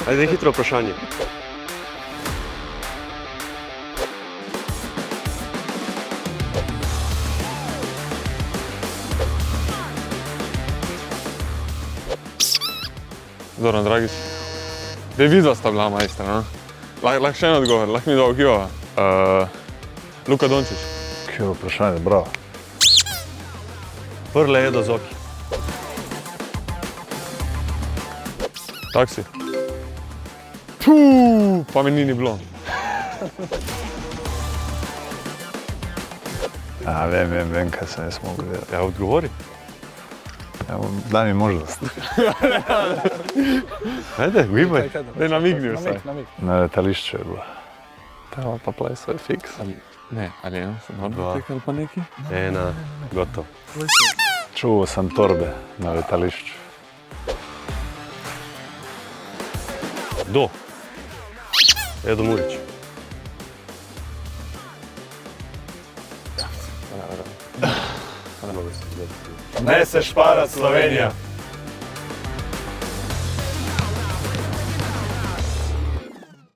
Ajde, hitro vprašanje. Zoran Dragić. Dej vidva sta bila majstra, no? Lahko še en odgovor, lahko mi dva ogibava. Luka Dončić. Kjo vprašanje, bravo. Prle Edo Zoki. Taksi. Pa mi ni bilo. Vem, kaj sem jaz mogel vedeti. Ja, odgovori. Daj mi možnost. Ajde, ugibaj. Dej namigni vsaj. Na letališču je bilo. Teba pa play svoj fiks. Ne, ali eno sem dobro tekal pa neki? Ena, gotov. Čuval sem torbe na letališču. Kdo? Edo Murić. Ne se šparat, Slovenija!